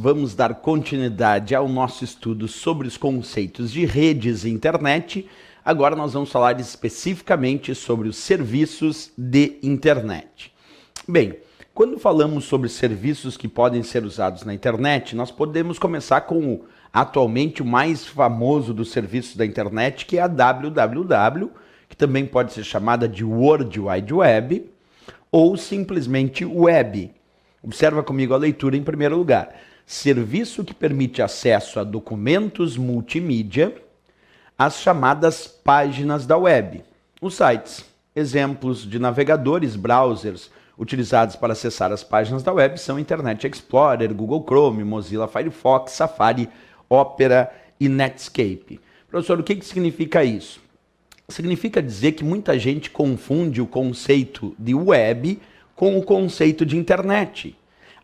vamos dar continuidade ao nosso estudo sobre os conceitos de redes e internet. Agora nós vamos falar especificamente sobre os serviços de internet. Bem, quando falamos sobre serviços que podem ser usados na internet, nós podemos começar com atualmente o mais famoso dos serviços da internet, que é a www, que também pode ser chamada de World Wide Web, ou simplesmente web. Observa comigo a leitura em primeiro lugar. Serviço que permite acesso a documentos multimídia, as chamadas páginas da web. Os sites, exemplos de navegadores, browsers, utilizados para acessar as páginas da web são Internet Explorer, Google Chrome, Mozilla Firefox, Safari, Opera e Netscape. Professor, o que significa isso? Significa dizer que muita gente confunde o conceito de web com o conceito de internet.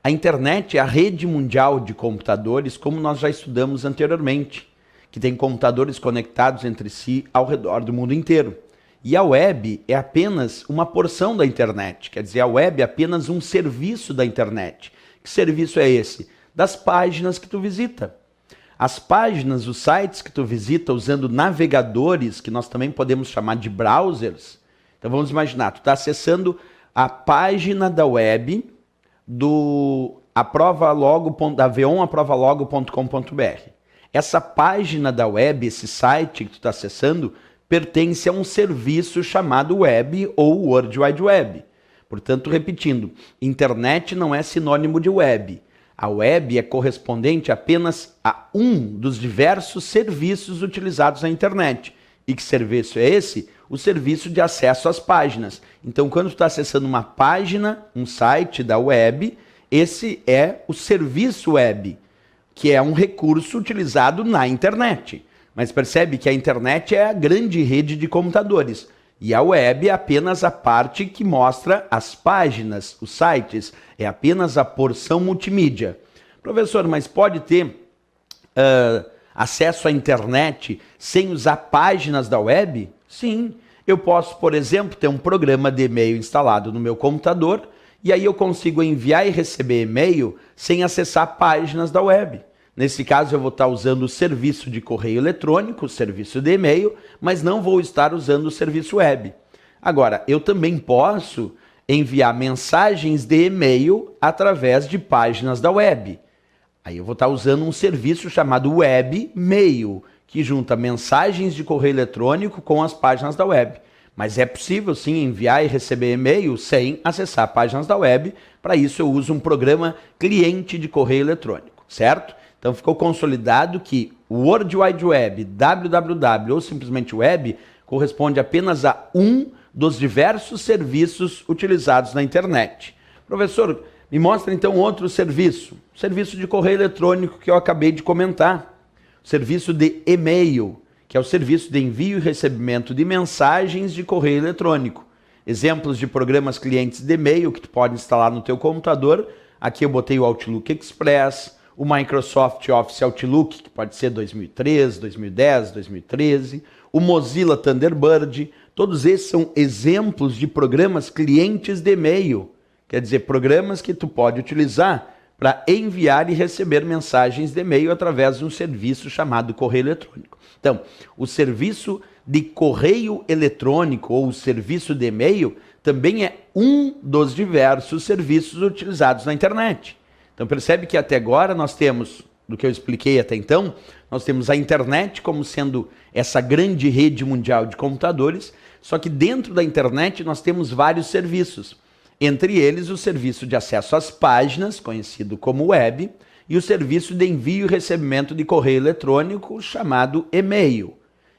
A internet é a rede mundial de computadores, como nós já estudamos anteriormente, que tem computadores conectados entre si ao redor do mundo inteiro. E a web é apenas uma porção da internet, quer dizer, a web é apenas um serviço da internet. Que serviço é esse? Das páginas que tu visita. As páginas, os sites que tu visita usando navegadores, que nós também podemos chamar de browsers. Então vamos imaginar, tu está acessando a página da web do v1aprovalogo.com.br. Essa página da web, esse site que tu está acessando, pertence a um serviço chamado web ou World Wide Web. Portanto, repetindo, internet não é sinônimo de web. A web é correspondente apenas a um dos diversos serviços utilizados na internet. E que serviço é esse? O serviço de acesso às páginas. Então, quando tu está acessando uma página, um site da web, esse é o serviço web, que é um recurso utilizado na internet. Mas percebe que a internet é a grande rede de computadores e a web é apenas a parte que mostra as páginas, os sites, é apenas a porção multimídia. Professor, mas pode ter acesso à internet sem usar páginas da web? Sim, eu posso, por exemplo, ter um programa de e-mail instalado no meu computador e aí eu consigo enviar e receber e-mail sem acessar páginas da web. Nesse caso, eu vou estar usando o serviço de correio eletrônico, o serviço de e-mail, mas não vou estar usando o serviço web. Agora, eu também posso enviar mensagens de e-mail através de páginas da web. Aí eu vou estar usando um serviço chamado Webmail, que junta mensagens de correio eletrônico com as páginas da web. Mas é possível sim enviar e receber e-mail sem acessar páginas da web. Para isso eu uso um programa cliente de correio eletrônico, certo? Então ficou consolidado que o World Wide Web, www ou simplesmente web, corresponde apenas a um dos diversos serviços utilizados na internet. Professor, me mostra então outro serviço. O serviço de correio eletrônico que eu acabei de comentar. O serviço de e-mail, que é o serviço de envio e recebimento de mensagens de correio eletrônico. Exemplos de programas clientes de e-mail que tu pode instalar no teu computador. Aqui eu botei o Outlook Express, o Microsoft Office Outlook, que pode ser 2003, 2010, 2013, o Mozilla Thunderbird, todos esses são exemplos de programas clientes de e-mail, quer dizer, programas que tu pode utilizar para enviar e receber mensagens de e-mail através de um serviço chamado correio eletrônico. Então, o serviço de correio eletrônico ou o serviço de e-mail também é um dos diversos serviços utilizados na internet. Então percebe que até agora nós temos, do que eu expliquei até então, nós temos a internet como sendo essa grande rede mundial de computadores, só que dentro da internet nós temos vários serviços, entre eles o serviço de acesso às páginas, conhecido como web, e o serviço de envio e recebimento de correio eletrônico, chamado e-mail.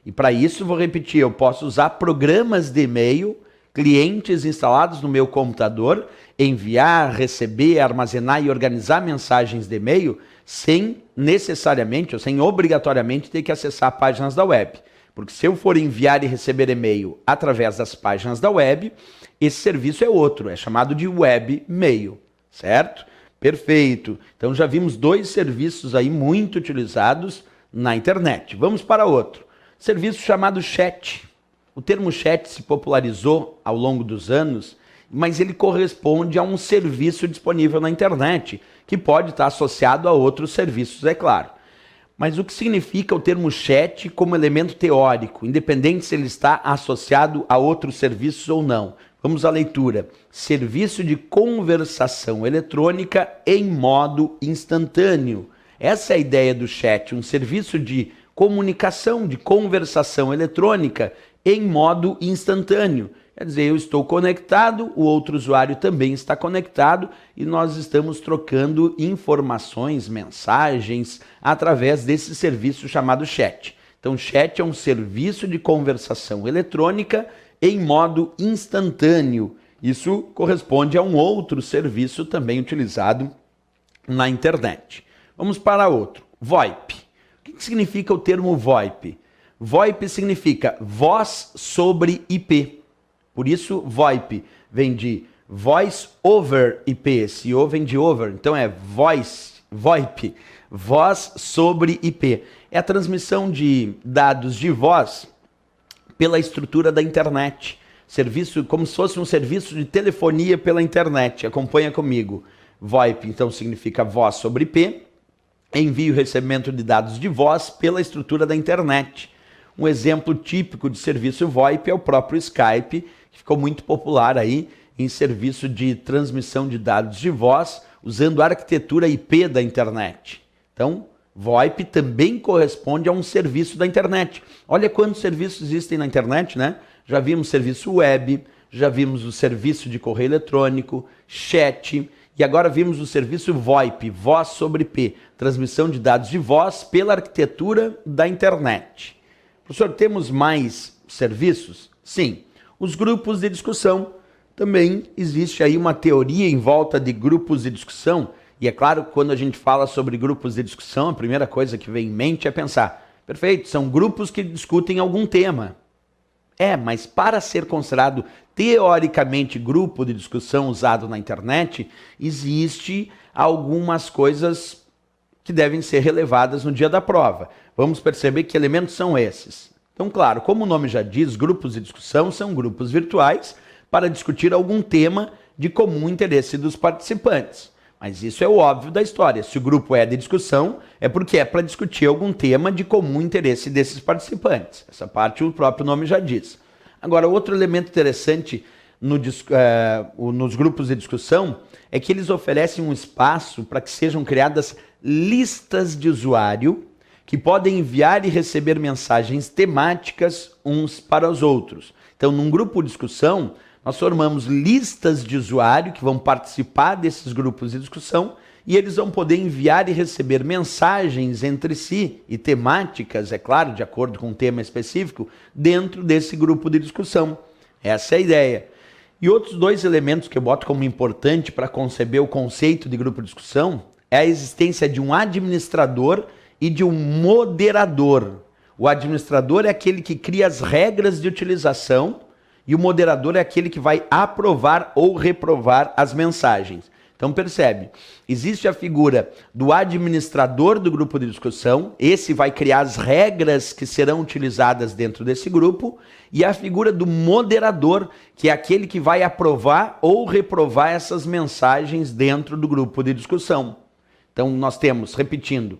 E para isso, vou repetir, eu posso usar programas de e-mail, clientes instalados no meu computador, enviar, receber, armazenar e organizar mensagens de e-mail sem necessariamente ou sem obrigatoriamente ter que acessar páginas da web. Porque se eu for enviar e receber e-mail através das páginas da web, esse serviço é outro, é chamado de webmail, certo? Perfeito. Então já vimos dois serviços aí muito utilizados na internet. Vamos para outro. Serviço chamado chat. O termo chat se popularizou ao longo dos anos mas ele corresponde a um serviço disponível na internet, que pode estar associado a outros serviços, é claro. Mas o que significa o termo chat como elemento teórico, independente se ele está associado a outros serviços ou não? Vamos à leitura. Serviço de conversação eletrônica em modo instantâneo. Essa é a ideia do chat, um serviço de comunicação, de conversação eletrônica em modo instantâneo. Quer dizer, eu estou conectado, o outro usuário também está conectado e nós estamos trocando informações, mensagens, através desse serviço chamado chat. Então, chat é um serviço de conversação eletrônica em modo instantâneo. Isso corresponde a um outro serviço também utilizado na internet. Vamos para outro. VoIP. O que significa o termo VoIP? VoIP significa voz sobre IP. Por isso, VoIP vem de Voice over IP. Esse O vem de over, então é VoIP, voz sobre IP. É a transmissão de dados de voz pela estrutura da internet. Serviço, como se fosse um serviço de telefonia pela internet. Acompanha comigo. VoIP, então, significa voz sobre IP. Envio e recebimento de dados de voz pela estrutura da internet. Um exemplo típico de serviço VoIP é o próprio Skype, que ficou muito popular aí em serviço de transmissão de dados de voz, usando a arquitetura IP da internet. Então, VoIP também corresponde a um serviço da internet. Olha quantos serviços existem na internet, né? Já vimos serviço web, já vimos o serviço de correio eletrônico, chat, e agora vimos o serviço VoIP, voz sobre IP, transmissão de dados de voz pela arquitetura da internet. Professor, temos mais serviços? Sim. Os grupos de discussão. Também existe aí uma teoria em volta de grupos de discussão. E é claro, quando a gente fala sobre grupos de discussão, a primeira coisa que vem em mente é pensar, perfeito, são grupos que discutem algum tema. Mas para ser considerado teoricamente grupo de discussão usado na internet, existe algumas coisas que devem ser relevadas no dia da prova. Vamos perceber que elementos são esses. Então, claro, como o nome já diz, grupos de discussão são grupos virtuais para discutir algum tema de comum interesse dos participantes. Mas isso é o óbvio da história. Se o grupo é de discussão, é porque é para discutir algum tema de comum interesse desses participantes. Essa parte o próprio nome já diz. Agora, outro elemento interessante nos grupos de discussão é que eles oferecem um espaço para que sejam criadas listas de usuário que podem enviar e receber mensagens temáticas uns para os outros. Então, num grupo de discussão, nós formamos listas de usuário que vão participar desses grupos de discussão e eles vão poder enviar e receber mensagens entre si e temáticas, é claro, de acordo com um tema específico, dentro desse grupo de discussão. Essa é a ideia. E outros dois elementos que eu boto como importante para conceber o conceito de grupo de discussão é a existência de um administrador e de um moderador. O administrador é aquele que cria as regras de utilização e o moderador é aquele que vai aprovar ou reprovar as mensagens. Então percebe, existe a figura do administrador do grupo de discussão, esse vai criar as regras que serão utilizadas dentro desse grupo, e a figura do moderador, que é aquele que vai aprovar ou reprovar essas mensagens dentro do grupo de discussão. Então nós temos, repetindo,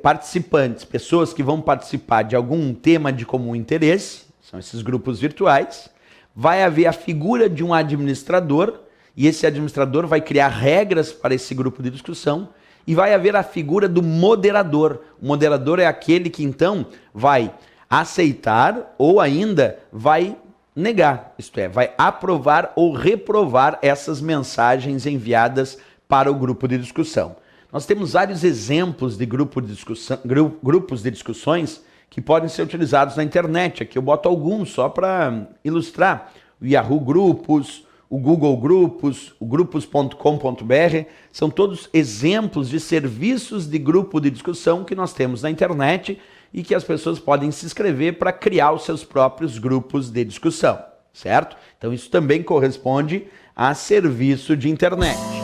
participantes, pessoas que vão participar de algum tema de comum interesse, são esses grupos virtuais, vai haver a figura de um administrador, e esse administrador vai criar regras para esse grupo de discussão, e vai haver a figura do moderador. O moderador é aquele que então vai aceitar ou ainda vai negar, isto é, vai aprovar ou reprovar essas mensagens enviadas para o grupo de discussão. Nós temos vários exemplos de grupos de discussões que podem ser utilizados na internet. Aqui eu boto alguns só para ilustrar. O Yahoo Grupos, o Google Grupos, o grupos.com.br, são todos exemplos de serviços de grupo de discussão que nós temos na internet e que as pessoas podem se inscrever para criar os seus próprios grupos de discussão, certo? Então isso também corresponde a serviço de internet.